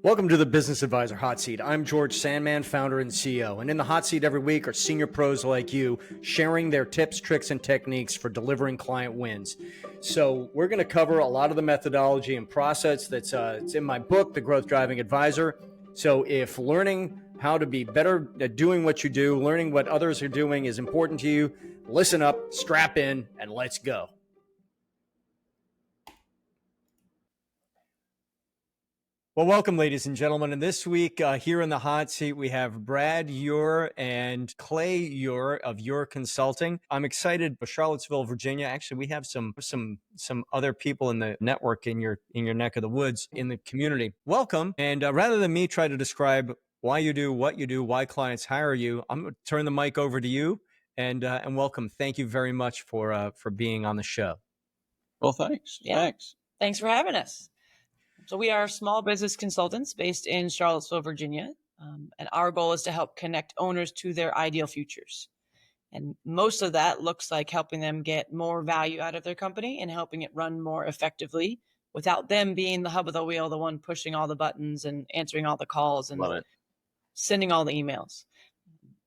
Welcome to the Business Advisor Hot Seat. I'm George Sandman, founder and CEO. And in the hot seat every week are senior pros like you sharing their tips, tricks, and techniques for delivering client wins. So we're going to cover a lot of the methodology and process that's it's in my book, The Growth Driving Advisor. So if learning how to be better at doing what you do, learning what others are doing is important to you, listen up, strap in, and let's go. Well, welcome, ladies and gentlemen. And this week here in the hot seat, we have Brad Eure and Clay Eure of Eure Consulting. I'm excited for Charlottesville, Virginia. Actually, we have some other people in the network in your neck of the woods in the community. Welcome. And rather than me try to describe why you do what you do, why clients hire you, I'm going to turn the mic over to you and welcome. Thank you very much for being on the show. Well, thanks. Yeah. Thanks for having us. So we are small business consultants based in Charlottesville, Virginia, and our goal is to help connect owners to their ideal futures. And most of that looks like helping them get more value out of their company and helping it run more effectively without them being the hub of the wheel, the one pushing all the buttons and answering all the calls and sending all the emails.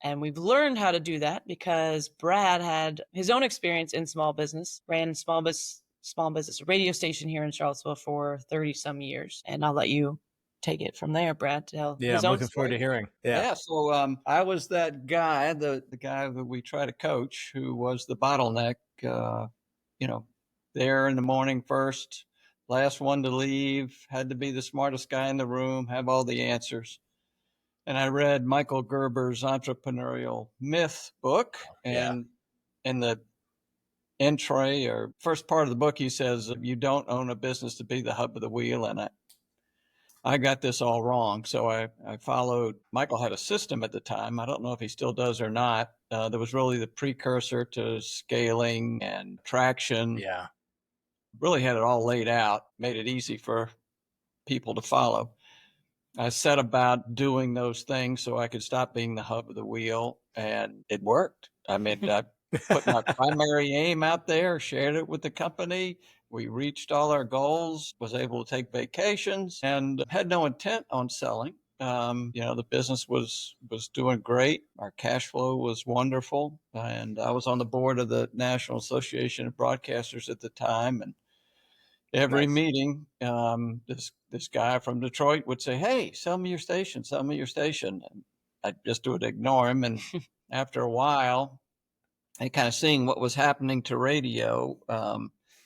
And we've learned how to do that because Brad had his own experience in small business, ran small business radio station here in Charlottesville for 30 some years. And I'll let you take it from there, Brad. I'm looking forward to hearing. So I was that guy, the guy that we try to coach, who was the bottleneck, there in the morning first, last one to leave, had to be the smartest guy in the room, have all the answers. And I read Michael Gerber's Entrepreneurial Myth book, and in the entry or first part of the book, he says, you don't own a business to be the hub of the wheel. And I got this all wrong. So I followed, Michael had a system at the time. I don't know if he still does or not. That was really the precursor to scaling and traction. Yeah. Really had it all laid out, made it easy for people to follow. I set about doing those things so I could stop being the hub of the wheel, and it worked. I mean, I put my primary aim out there, shared it with the company. We reached all our goals, was able to take vacations, and had no intent on selling. The business was doing great. Our cash flow was wonderful. And I was on the board of the National Association of Broadcasters at the time. And every meeting, this guy from Detroit would say, hey, sell me your station. And I'd just do it, ignore him. And after a while, and kind of seeing what was happening to radio.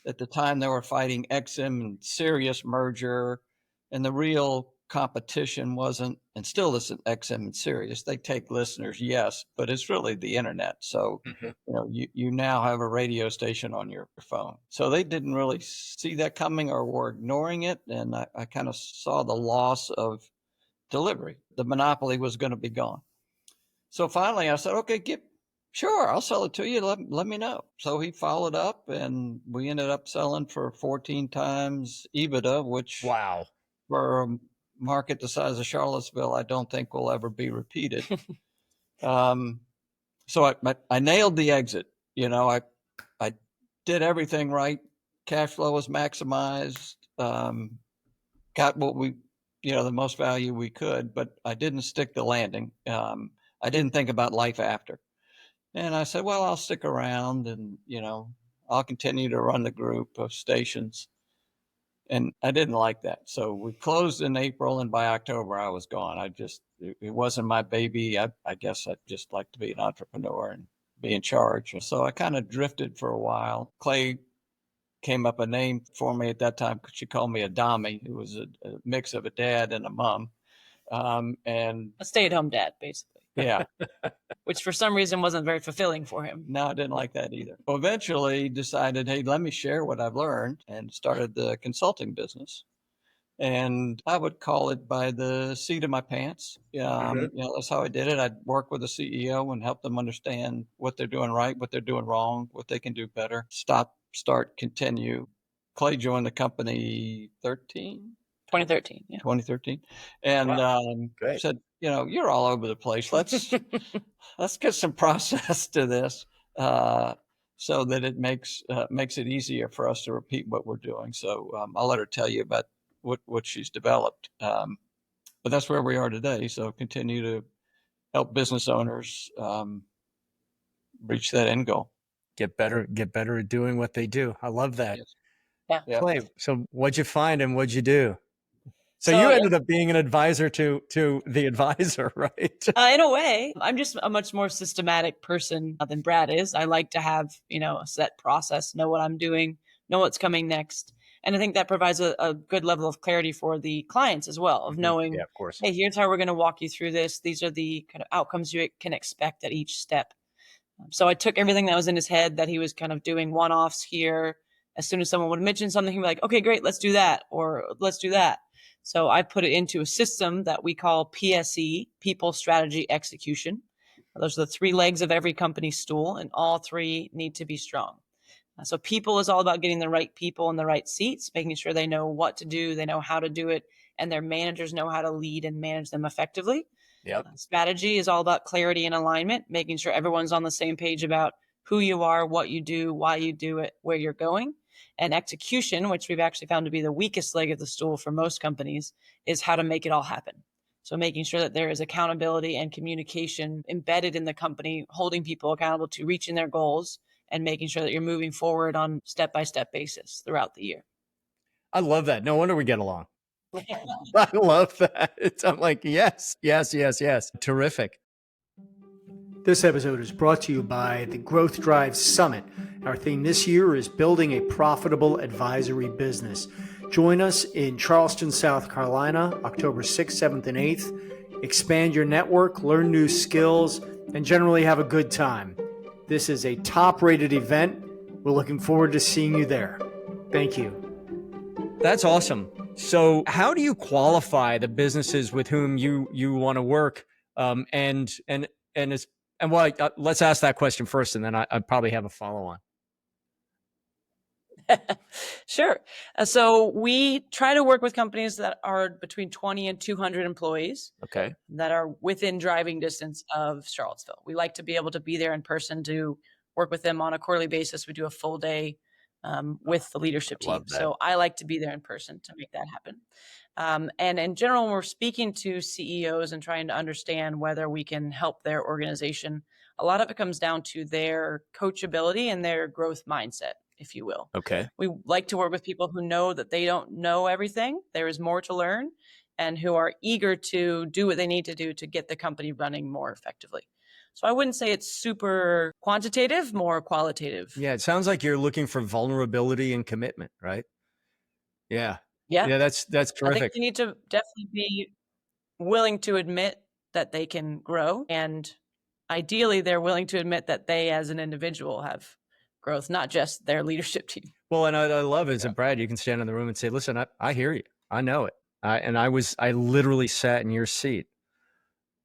At the time, they were fighting XM and Sirius merger, and the real competition wasn't, and still isn't, XM and Sirius. They take listeners, yes, but it's really the internet. So, you now have a radio station on your phone. So they didn't really see that coming or were ignoring it, and I kind of saw the loss of delivery. The monopoly was going to be gone. So finally, I said, okay, sure, I'll sell it to you. Let me know. So he followed up, and we ended up selling for 14 times EBITDA, which for a market the size of Charlottesville, I don't think will ever be repeated. So I nailed the exit. I did everything right. Cash flow was maximized. Got what the most value we could, but I didn't stick the landing. I didn't think about life after. And I said, well, I'll stick around and, I'll continue to run the group of stations. And I didn't like that. So we closed in April, and by October I was gone. It wasn't my baby. I guess I'd just like to be an entrepreneur and be in charge. So I kind of drifted for a while. Clay came up a name for me at that time. She called me a Dommy. It was a mix of a dad and a mom. And a stay-at-home dad, basically. Yeah. Which for some reason wasn't very fulfilling for him. No, I didn't like that either. Well, eventually decided, hey, let me share what I've learned, and started the consulting business. And I would call it by the seat of my pants. That's how I did it. I'd work with the CEO and help them understand what they're doing right, what they're doing wrong, what they can do better. Stop, start, continue. Clay joined the company 2013. Yeah. 2013. And said, you're all over the place. Let's get some process to this so that it makes it easier for us to repeat what we're doing. So I'll let her tell you about what she's developed. but that's where we are today. So continue to help business owners reach that end goal. Get better at doing what they do. I love that. Yes. Yeah. Yeah. Clay, so what'd you find and what'd you do? So So, you yeah, ended up being an advisor to the advisor, right? in a way, I'm just a much more systematic person than Brad is. I like to have, a set process, know what I'm doing, know what's coming next. And I think that provides a good level of clarity for the clients as well, of knowing, Yeah, of course. hey, here's how we're going to walk you through this. These are the kind of outcomes you can expect at each step. So I took everything that was in his head that he was kind of doing one-offs here. As soon as someone would mention something, he'd be like, okay, great, let's do that, or let's do that. So I put it into a system that we call PSE, People, Strategy, Execution. Those are the three legs of every company stool, and all three need to be strong. So people is all about getting the right people in the right seats, making sure they know what to do, they know how to do it, and their managers know how to lead and manage them effectively. Yep. Strategy is all about clarity and alignment, making sure everyone's on the same page about who you are, what you do, why you do it, where you're going. And execution, which we've actually found to be the weakest leg of the stool for most companies, is how to make it all happen. So making sure that there is accountability and communication embedded in the company, holding people accountable to reaching their goals and making sure that you're moving forward on step-by-step basis throughout the year. I love that. No wonder we get along. I love that. I'm like, yes. Terrific. This episode is brought to you by the Growth Drive Summit. Our theme this year is building a profitable advisory business. Join us in Charleston, South Carolina, October 6th, 7th, and 8th. Expand your network, learn new skills, and generally have a good time. This is a top-rated event. We're looking forward to seeing you there. Thank you. That's awesome. So how do you qualify the businesses with whom you want to work? Let's ask that question first, and then I probably have a follow-on. Sure. So we try to work with companies that are between 20 and 200 employees. Okay. That are within driving distance of Charlottesville. We like to be able to be there in person to work with them on a quarterly basis. We do a full day with the leadership team. So I like to be there in person to make that happen. And in general, when we're speaking to CEOs and trying to understand whether we can help their organization, a lot of it comes down to their coachability and their growth mindset, if you will. Okay. We like to work with people who know that they don't know everything. There is more to learn, and who are eager to do what they need to do to get the company running more effectively. So I wouldn't say it's super quantitative, more qualitative. Yeah, it sounds like you're looking for vulnerability and commitment, right? Yeah. Yeah, that's terrific. I think you need to definitely be willing to admit that they can grow, and ideally they're willing to admit that they as an individual have growth, not just their leadership team. Well, and I love it, Brad, you can stand in the room and say, listen, I hear you. I know it. I literally sat in your seat.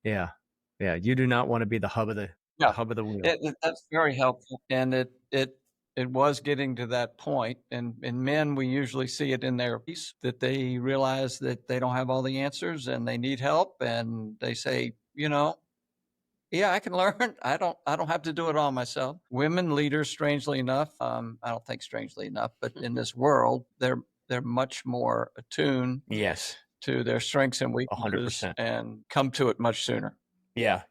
Yeah. Yeah. You do not want to be the hub of the wheel. That's very helpful. And it was getting to that point. And in men, we usually see it in their piece that they realize that they don't have all the answers and they need help. And they say, yeah, I can learn. I don't have to do it all myself. Women leaders, strangely enough, I don't think strangely enough, but in this world, they're much more attuned to their strengths and weaknesses 100%. and come to it much sooner. Yeah.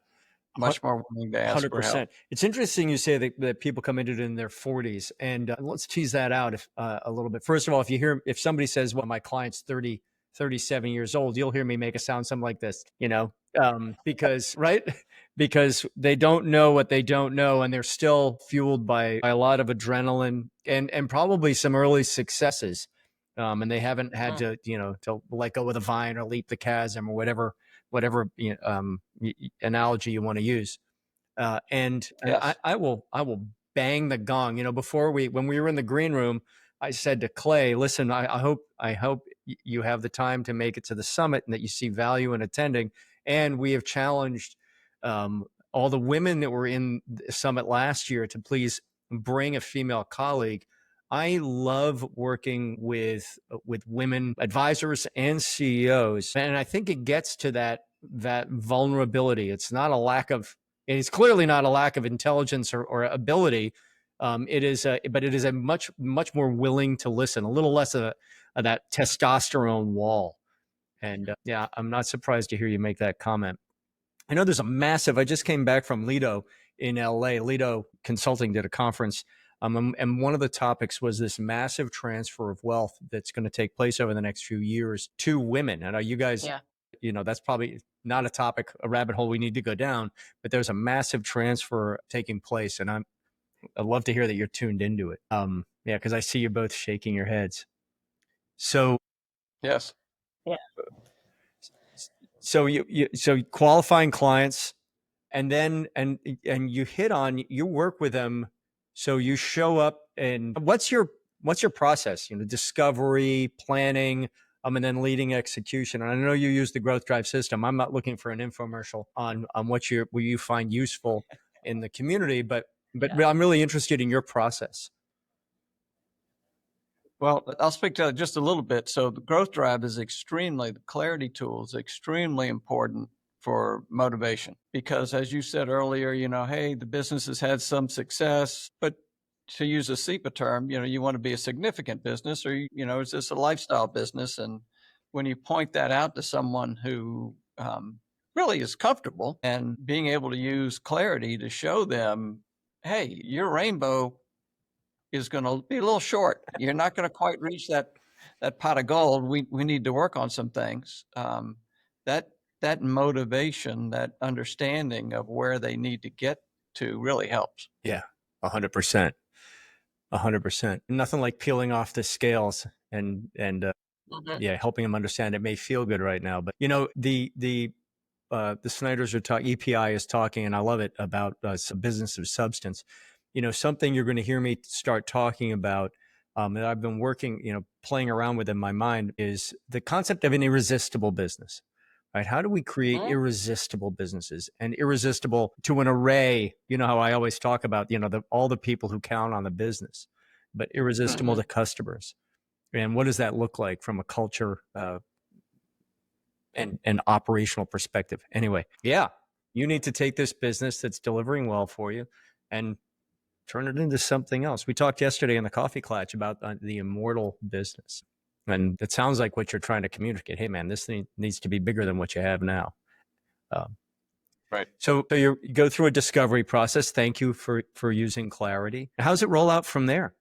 Much more willing to ask 100%. For help. It's interesting you say that people come into it in their 40s, and let's tease that out a little bit. First of all, if somebody says, well, my client's 37 years old, you'll hear me make a sound something like this, because, right? Because they don't know what they don't know, and they're still fueled by a lot of adrenaline and probably some early successes. And they haven't had to let go of the vine or leap the chasm or whatever analogy you want to use. And yes. I will bang the gong. When we were in the green room, I said to Clay, listen, I hope you have the time to make it to the summit and that you see value in attending. And we have challenged all the women that were in the summit last year to please bring a female colleague. I love working with women advisors and CEOs, and I think it gets to that vulnerability. It's clearly not a lack of intelligence or ability. But it is a much more willing to listen, a little less of that testosterone wall. And yeah, I'm not surprised to hear you make that comment. I know there's a massive, I just came back from Lido in LA. Lido Consulting did a conference. And one of the topics was this massive transfer of wealth that's going to take place over the next few years to women. And you guys, that's probably not a topic, a rabbit hole we need to go down, but there's a massive transfer taking place. And I'd love to hear that you're tuned into it. Yeah, because I see you both shaking your heads. So Yes. Yeah. So so qualifying clients, and then and you hit on, you work with them, so you show up, and what's your process? Discovery, planning, and then leading execution. And I know you use the growth drive system. I'm not looking for an infomercial on what you find useful in the community, but I'm really interested in your process. Well, I'll speak to that just a little bit. So the growth drive is the clarity tool is extremely important for motivation, because as you said earlier, hey, the business has had some success, but to use a SEPA term, you want to be a significant business, or, is this a lifestyle business? And when you point that out to someone who really is comfortable, and being able to use clarity to show them, hey, your rainbow is going to be a little short. You're not going to quite reach that pot of gold. We need to work on some things. That motivation, that understanding of where they need to get to really helps. Yeah, 100%. 100%. Nothing like peeling off the scales and yeah, helping them understand it may feel good right now, but the Snyders are talking, EPI is talking, and I love it, about business of substance. Something you're going to hear me start talking about, that I've been working, playing around with in my mind, is the concept of an irresistible business. Right? How do we create irresistible businesses, and irresistible to an array? You know how I always talk about, all the people who count on the business, but irresistible to customers. And what does that look like from a culture and operational perspective? Anyway, yeah, you need to take this business that's delivering well for you and turn it into something else. We talked yesterday in the coffee clutch about the immortal business. And it sounds like what you're trying to communicate. Hey, man, this thing needs to be bigger than what you have now. Right. So you go through a discovery process. Thank you for using clarity. How's it roll out from there?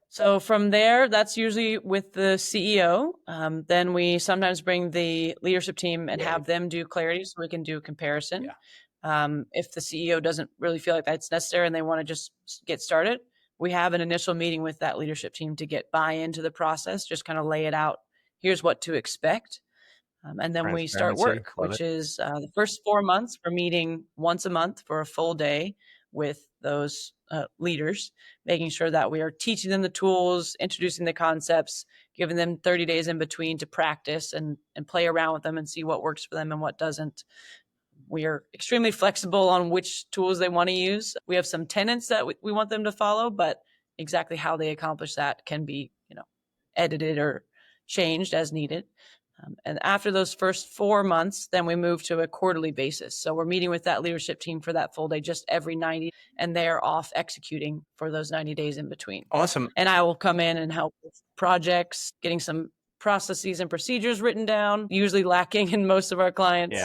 So from there, that's usually with the CEO. Then we sometimes bring the leadership team and have them do clarity so we can do comparison. If the CEO doesn't really feel like that's necessary and they want to just get started, we have an initial meeting with that leadership team to get buy-in to the process, just kind of lay it out. Here's what to expect. And then we start work, which is the first 4 months, we're meeting once a month for a full day with those leaders, making sure that we are teaching them the tools, introducing the concepts, giving them 30 days in between to practice and play around with them and see what works for them and what doesn't. We are extremely flexible on which tools they want to use. We have some tenets that we want them to follow, but exactly how they accomplish that can be, edited or changed as needed. And after those first 4 months, then we move to a quarterly basis. So we're meeting with that leadership team for that full day, just every 90, and they're off executing for those 90 days in between. Awesome. And I will come in and help with projects, getting some processes and procedures written down, usually lacking in most of our clients.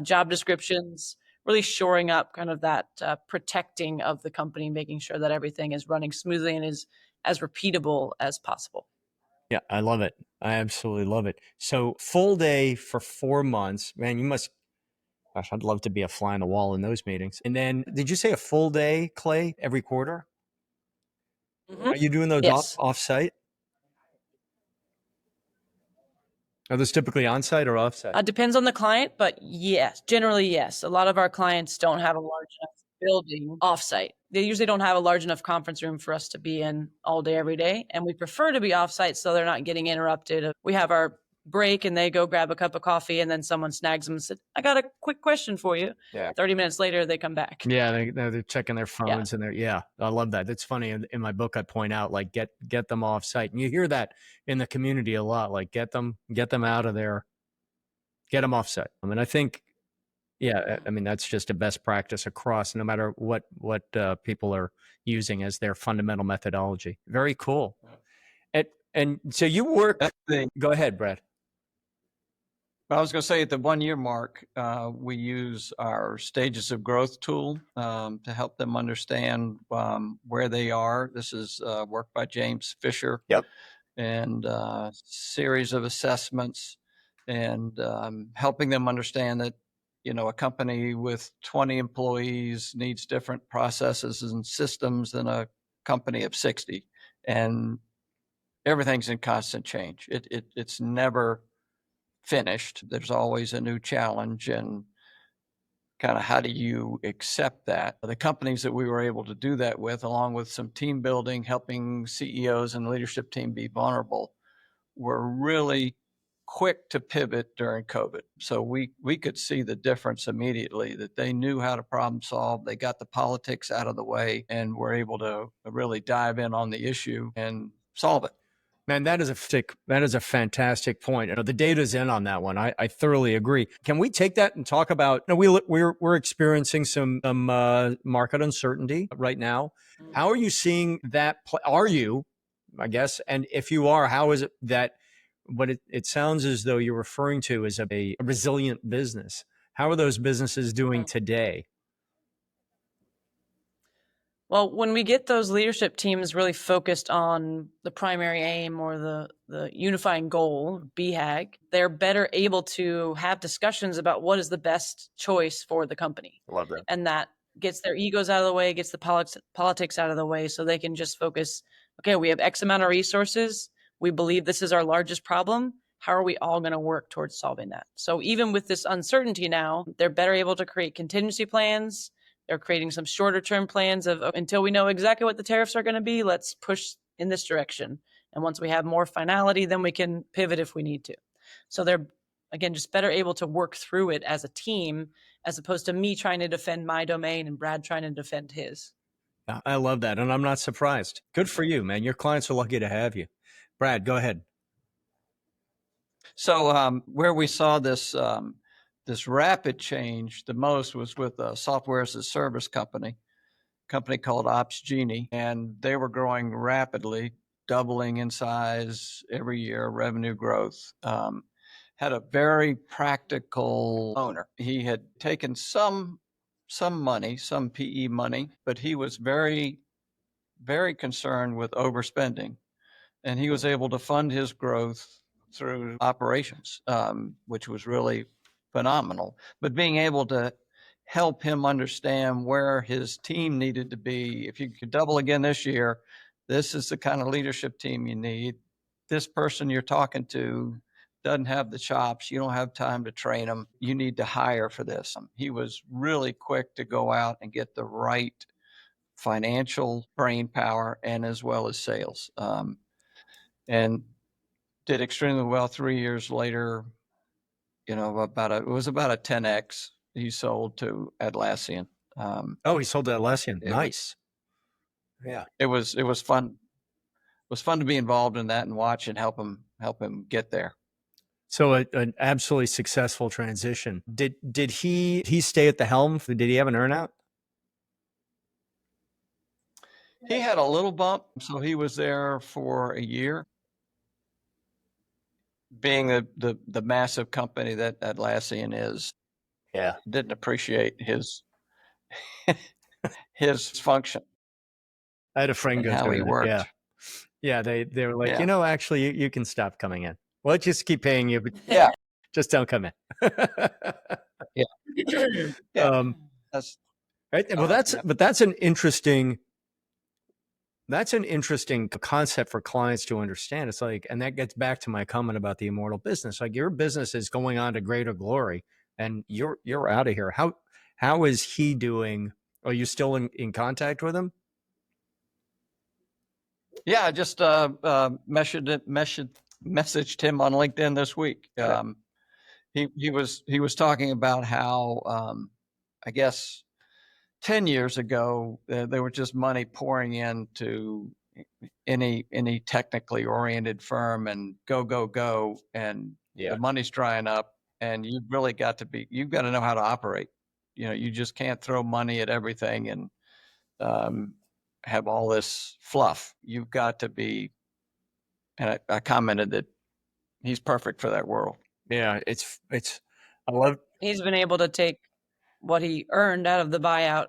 Job descriptions, really shoring up kind of that protecting of the company, making sure that everything is running smoothly and is as repeatable as possible. Yeah, I love it. I absolutely love it. So full day for 4 months, man, gosh, I'd love to be a fly on the wall in those meetings. And then did you say a full day, Clay, every quarter? Are you doing those off-site? Are those typically on-site or off-site? Depends on the client, but yes, generally yes. A lot of our clients don't have a large enough building off-site. They usually don't have a large enough conference room for us to be in all day, every day. And we prefer to be off-site so they're not getting interrupted. We have our break and they go grab a cup of coffee and then someone snags them and said, I got a quick question for you. 30 minutes later, they come back. Yeah, they're checking their phones and I love that. That's funny. In my book, I point out, like, get them off site. And you hear that in the community a lot, like get them out of there, get them off site. I mean, I think, that's just a best practice across, no matter what people are using as their fundamental methodology. Very cool. And so you work. That's the Go ahead, Brad. I was going to say at the 1 year mark, we use our stages of growth tool to help them understand where they are. This is work by James Fisher. Yep. And series of assessments and helping them understand that, a company with 20 employees needs different processes and systems than a company of 60. And everything's in constant change. It's never finished. There's always a new challenge, and kind of how do you accept that? The companies that we were able to do that with, along with some team building, helping CEOs and leadership team be vulnerable, were really quick to pivot during COVID. So we could see the difference immediately, that they knew how to problem solve. They got the politics out of the way and were able to really dive in on the issue and solve it. Man, that is a fantastic point. The data's in on that one. I thoroughly agree. Can we take that and talk about? We're experiencing some market uncertainty right now. How are you seeing that? Are you? I guess, and if you are, how is it that? What it sounds as though you're referring to as a resilient business. How are those businesses doing today? Well, when we get those leadership teams really focused on the primary aim or the unifying goal, BHAG, they're better able to have discussions about what is the best choice for the company. I love that. And that gets their egos out of the way, gets the politics out of the way, so they can just focus, okay, we have X amount of resources. We believe this is our largest problem. How are we all going to work towards solving that? So even with this uncertainty now, they're better able to create contingency plans. They're creating some shorter term plans of until we know exactly what the tariffs are going to be, let's push in this direction. And once we have more finality, then we can pivot if we need to. So they're, again, just better able to work through it as a team, as opposed to me trying to defend my domain and Brad trying to defend his. I love that. And I'm not surprised. Good for you, man. Your clients are lucky to have you. Brad, go ahead. So where we saw this rapid change the most was with a software as a service company called OpsGenie, and they were growing rapidly, doubling in size every year, revenue growth. Had a very practical owner. He had taken some money, some PE money, but he was very, very concerned with overspending, and he was able to fund his growth through operations, which was really phenomenal. But being able to help him understand where his team needed to be. If you could double again this year, this is the kind of leadership team you need. This person you're talking to doesn't have the chops. You don't have time to train them. You need to hire for this. He was really quick to go out and get the right financial brain power and as well as sales. And did extremely well. 3 years later, it was about a 10x he sold to Atlassian. He sold to Atlassian. Nice. Yeah. It was fun. It was fun to be involved in that and watch and help him get there. So an absolutely successful transition. Did he stay at the helm? Did he have an earnout? He had a little bump, so he was there for a year. Being the massive company that Atlassian is, didn't appreciate his function. I had a friend go how through he that. worked. Yeah. They were like, actually, you can stop coming in. Well, let's just keep paying you, but just don't come in. Yeah. That's right. Well, that's an interesting concept for clients to understand. It's like, and that gets back to my comment about the immortal business. Like, your business is going on to greater glory, and you're out of here. How is he doing? Are you still in contact with him? Yeah, I just messaged him on LinkedIn this week. He was talking about how I guess 10 years ago there was just money pouring into any technically oriented firm, and go, and the money's drying up, and you've got to know how to operate. You just can't throw money at everything and have all this fluff. You've got to be And I commented that he's perfect for that world. Yeah, I love. He's been able to take what he earned out of the buyout.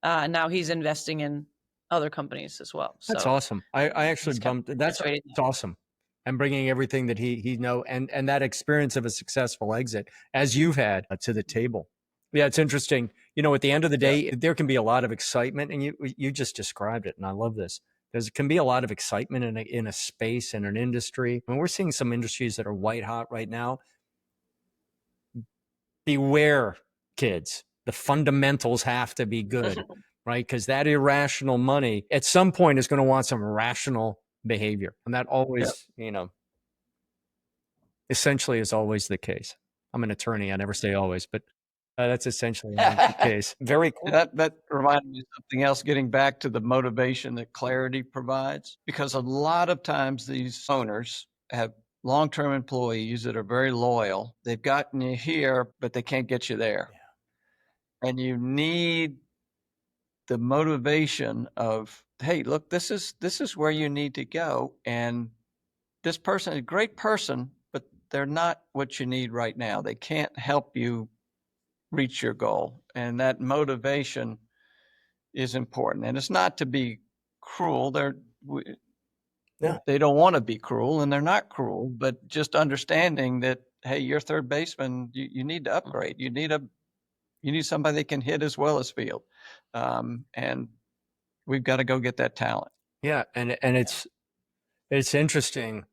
Now he's investing in other companies as well. That's So awesome. I actually he's kind bumped. of That's persuaded. awesome. And bringing everything that he know and that experience of a successful exit as you've had to the table. Yeah, it's interesting. You know, at the end of the day, there can be a lot of excitement, and you just described it, and I love this. There can be a lot of excitement in a space, in an industry. I mean, we're seeing some industries that are white hot right now. Beware, kids. The fundamentals have to be good, right? Because that irrational money at some point is going to want some rational behavior. And that always, essentially is always the case. I'm an attorney. I never say always, but that's essentially the case. Very cool. That reminded me of something else, getting back to the motivation that clarity provides, because a lot of times these owners have long-term employees that are very loyal. They've gotten you here, but they can't get you there. Yeah. And you need the motivation of, hey, look, this is where you need to go. And this person is a great person, but they're not what you need right now. They can't help you reach your goal. And that motivation is important. And it's not to be cruel. They don't want to be cruel, and they're not cruel, but just understanding that, hey, you're third baseman, you need to upgrade. You need somebody that can hit as well as field. And we've got to go get that talent. Yeah. And it's interesting.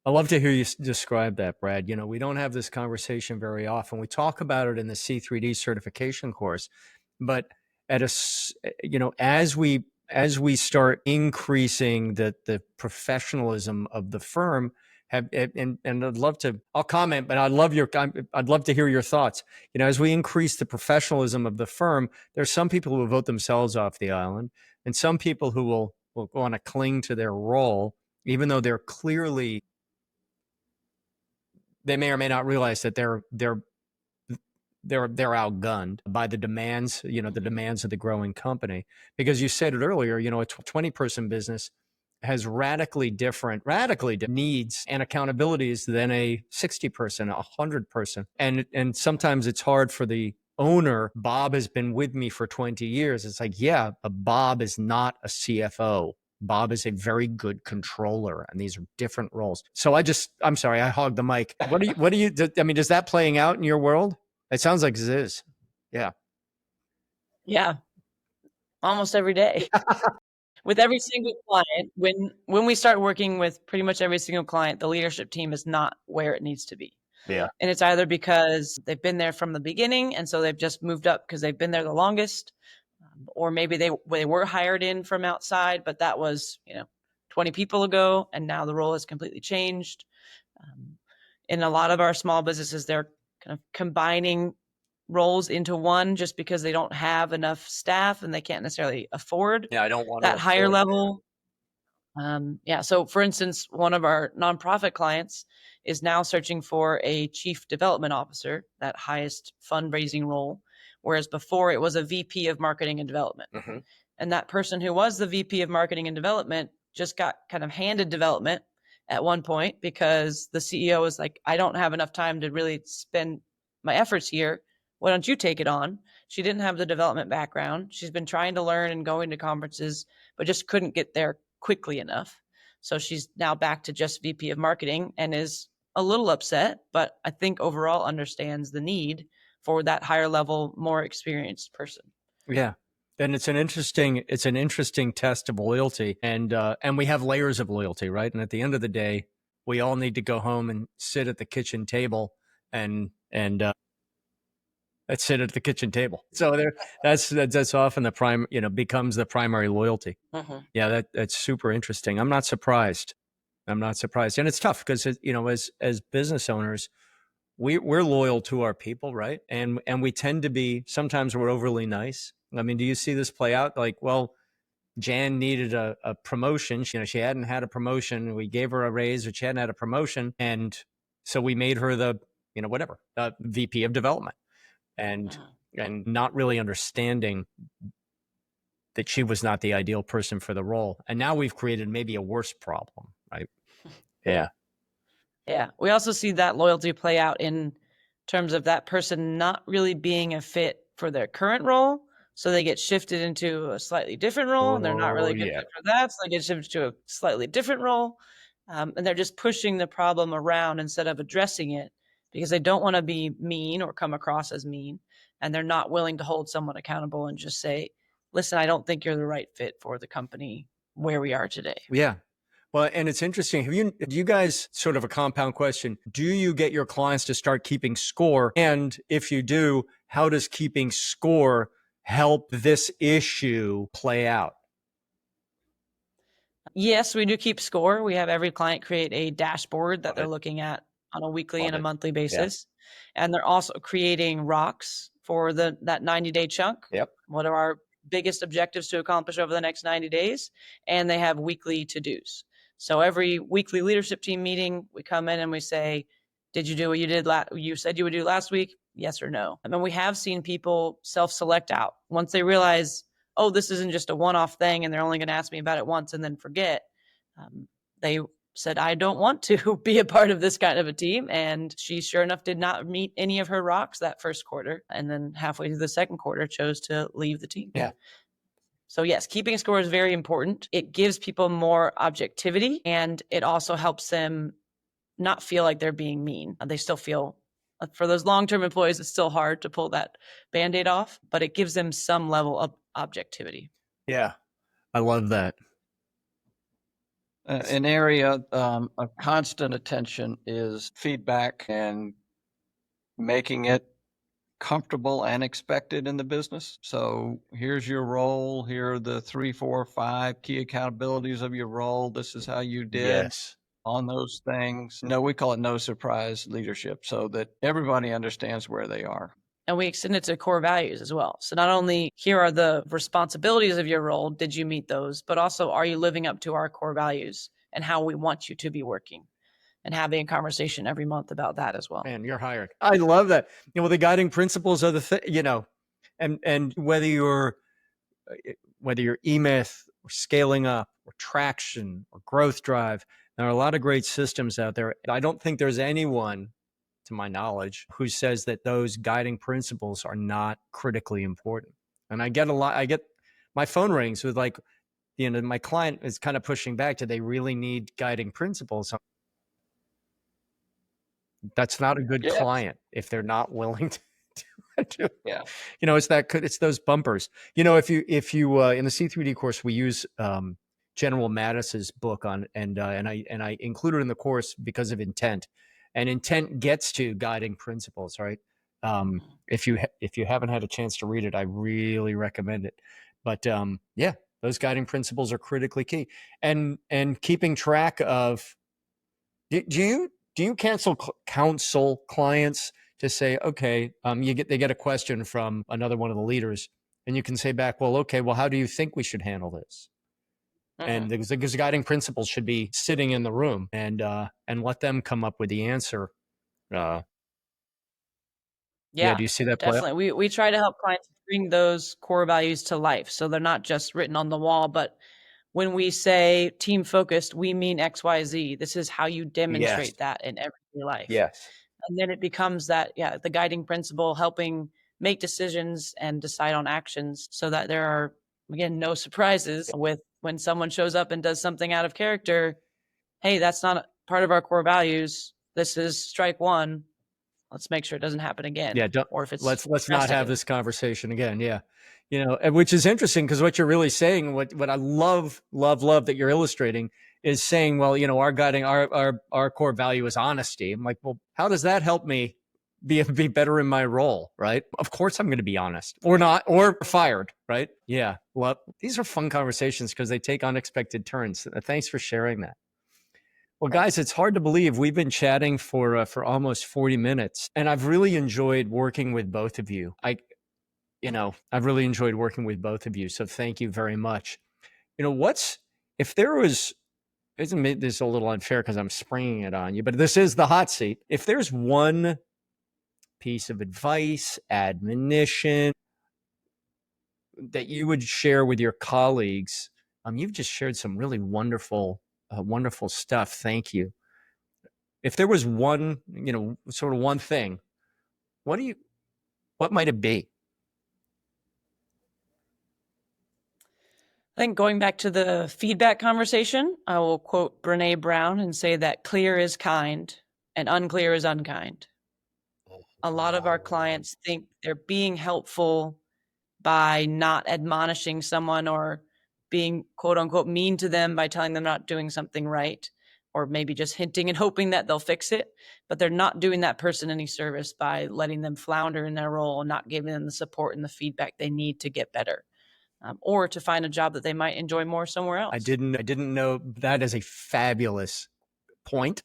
I love to hear you describe that, Brad. You know, we don't have this conversation very often. We talk about it in the C3D certification course, but as we start increasing the professionalism of the firm, and I'll comment, but I'd love to hear your thoughts. You know, as we increase the professionalism of the firm, there's some people who will vote themselves off the island, and some people who will want to cling to their role, even though they're clearly, they may or may not realize that they're outgunned by the demands, the demands of the growing company. Because you said it earlier, a 20-person business has radically different needs and accountabilities than a 60-person, 100-person. And sometimes it's hard for the owner. Bob has been with me for 20 years. It's like, yeah, but Bob is not a CFO. Bob is a very good controller, and these are different roles. So I'm sorry, I hogged the mic. What do you, I mean, is that playing out in your world? It sounds like it is. Yeah. Yeah. Almost every day. With every single client, when we start working with pretty much every single client, the leadership team is not where it needs to be. Yeah. And it's either because they've been there from the beginning, and so they've just moved up because they've been there the longest, or maybe they were hired in from outside, but that was 20 people ago, and now the role has completely changed. In a lot of our small businesses, they're kind of combining roles into one just because they don't have enough staff and they can't necessarily afford I don't want that higher level. So for instance, one of our nonprofit clients is now searching for a chief development officer, that highest fundraising role, whereas before it was a VP of marketing and development. Mm-hmm. And that person who was the VP of marketing and development just got kind of handed development at one point because the CEO was like, I don't have enough time to really spend my efforts here. Why don't you take it on? She didn't have the development background. She's been trying to learn and going to conferences, but just couldn't get there quickly enough. So she's now back to just VP of marketing and is a little upset, but I think overall understands the need for that higher level, more experienced person. Yeah. And it's an interesting test of loyalty, and we have layers of loyalty, right? And at the end of the day, we all need to go home and sit at the kitchen table and let's sit at the kitchen table. So that's often the becomes the primary loyalty. Mm-hmm. Yeah, that's super interesting. I'm not surprised, and it's tough because as business owners, we're loyal to our people, right? And we tend to be, sometimes we're overly nice. I mean, do you see this play out? Like, well, Jan needed a promotion. She hadn't had a promotion. We gave her a raise, but she hadn't had a promotion. And so we made her the VP of development, and not really understanding that she was not the ideal person for the role. And now we've created maybe a worse problem, right? Yeah. Yeah. We also see that loyalty play out in terms of that person not really being a fit for their current role. So they get shifted into a slightly different role and they're not really Oh, a good yeah. fit for that. So they get shifted to a slightly different role. And they're just pushing the problem around instead of addressing it because they don't want to be mean or come across as mean. And they're not willing to hold someone accountable and just say, listen, I don't think you're the right fit for the company where we are today. Yeah. Well, and it's interesting. Do you guys, sort of a compound question, do you get your clients to start keeping score? And if you do, how does keeping score help this issue play out? Yes, we do keep score. We have every client create a dashboard that Love they're it. looking at on a weekly Love and a it. monthly Yeah. basis. And they're also creating rocks for that 90-day chunk. Yep. What are our biggest objectives to accomplish over the next 90 days? And they have weekly to-dos. So every weekly leadership team meeting, we come in and we say, did you do what you said you would do last week? Yes or no? I mean, we have seen people self-select out once they realize, oh, this isn't just a one-off thing and they're only going to ask me about it once and then forget. They said, I don't want to be a part of this kind of a team. And she, sure enough, did not meet any of her rocks that first quarter. And then halfway through the second quarter, chose to leave the team. Yeah. So yes, keeping score is very important. It gives people more objectivity and it also helps them not feel like they're being mean. They still feel, for those long-term employees, it's still hard to pull that Band-Aid off, but it gives them some level of objectivity. Yeah. I love that. An area of constant attention is feedback and making it comfortable and expected in the business. So here's your role. Here are the 3, 4, 5 key accountabilities of your role. This is how you did on those things. No, we call it no surprise leadership so that everybody understands where they are. And we extend it to core values as well. So not only here are the responsibilities of your role, did you meet those, but also are you living up to our core values and how we want you to be working, and having a conversation every month about that as well. Man, you're hired. I love that. The guiding principles are the thing, and whether you're E-Myth or scaling up or traction or growth drive, there are a lot of great systems out there. I don't think there's anyone, to my knowledge, who says that those guiding principles are not critically important. And I get my phone rings with my client is kind of pushing back. Do they really need guiding principles? That's not a good client if they're not willing to. Yeah. It's those bumpers. If you in the C3D course, we use General Mattis's book on, and I include it in the course because of intent, and intent gets to guiding principles, right? If you haven't had a chance to read it, I really recommend it. But yeah, those guiding principles are critically key, and keeping track of. Do you counsel clients to say, okay, they get a question from another one of the leaders, and you can say back, well, okay, well, how do you think we should handle this? And the guiding principles should be sitting in the room and let them come up with the answer. Do you see that play out? Definitely. We try to help clients bring those core values to life, so they're not just written on the wall, but when we say team focused, we mean X, Y, Z. This is how you demonstrate that in everyday life. Yes. And then it becomes that, the guiding principle, helping make decisions and decide on actions so that there are, again, no surprises with when someone shows up and does something out of character. Hey, that's not part of our core values. This is strike one. Let's make sure it doesn't happen again. Yeah. Or if it's let's not have this conversation again. Yeah. Which is interesting because what you're really saying, what I love that you're illustrating is saying, well, our core value is honesty. I'm like, well, how does that help me be better in my role? Right. Of course I'm going to be honest or not, or fired. Right. Yeah. Well, these are fun conversations because they take unexpected turns. Thanks for sharing that. Well, guys, it's hard to believe we've been chatting for almost 40 minutes, and I've really enjoyed working with both of you. I've really enjoyed working with both of you, so thank you very much. If there was, isn't this a little unfair because I'm springing it on you, but this is the hot seat. If there's one piece of advice, admonition that you would share with your colleagues, you've just shared some really wonderful Wonderful stuff. Thank you. If there was one, sort of one thing, what might it be? I think going back to the feedback conversation, I will quote Brene Brown and say that clear is kind and unclear is unkind. A lot of our clients think they're being helpful by not admonishing someone or being quote unquote mean to them by telling them not doing something right, or maybe just hinting and hoping that they'll fix it. But they're not doing that person any service by letting them flounder in their role and not giving them the support and the feedback they need to get better. Or to find a job that they might enjoy more somewhere else. I didn't know that is a fabulous point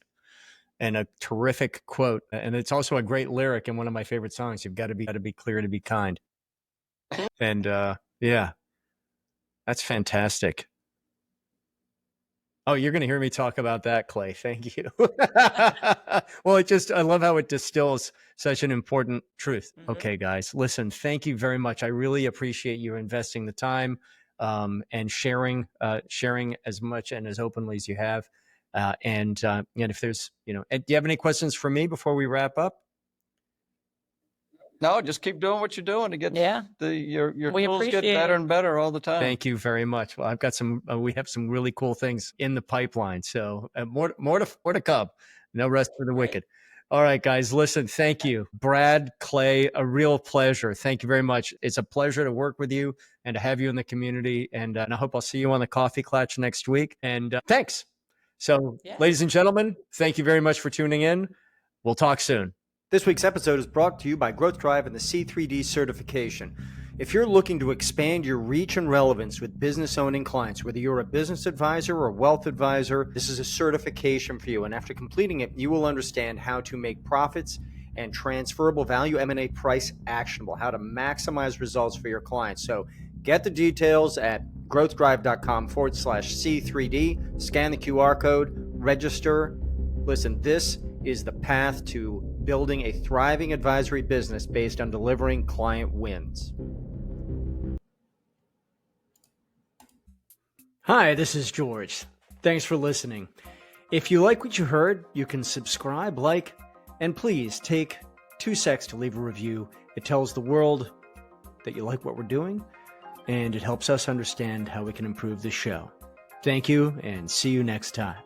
and a terrific quote. And it's also a great lyric in one of my favorite songs. You've got to be clear to be kind. And yeah, that's fantastic. Oh, you're going to hear me talk about that, Clay. Thank you. Well, I love how it distills such an important truth. Mm-hmm. Okay, guys, listen, thank you very much. I really appreciate you investing the time and sharing as much and as openly as you have. And if there's, do you have any questions for me before we wrap up? No, just keep doing what you're doing to get your tools get better and better all the time. Thank you very much. Well, I've got we have some really cool things in the pipeline. So more to come. No rest for the wicked. All right, guys, listen, thank you. Brad, Clay, a real pleasure. Thank you very much. It's a pleasure to work with you and to have you in the community. And I hope I'll see you on the Coffee Klatch next week. And thanks. So, ladies and gentlemen, thank you very much for tuning in. We'll talk soon. This week's episode is brought to you by Growth Drive and the C3D certification. If you're looking to expand your reach and relevance with business owning clients, whether you're a business advisor or a wealth advisor, this is a certification for you. And after completing it, you will understand how to make profits and transferable value M&A price actionable, how to maximize results for your clients. So get the details at growthdrive.com/C3D, scan the QR code, register. Listen, this is the path to building a thriving advisory business based on delivering client wins. Hi, this is George. Thanks for listening. If you like what you heard, you can subscribe, like, and please take 2 seconds to leave a review. It tells the world that you like what we're doing, and it helps us understand how we can improve the show. Thank you, and see you next time.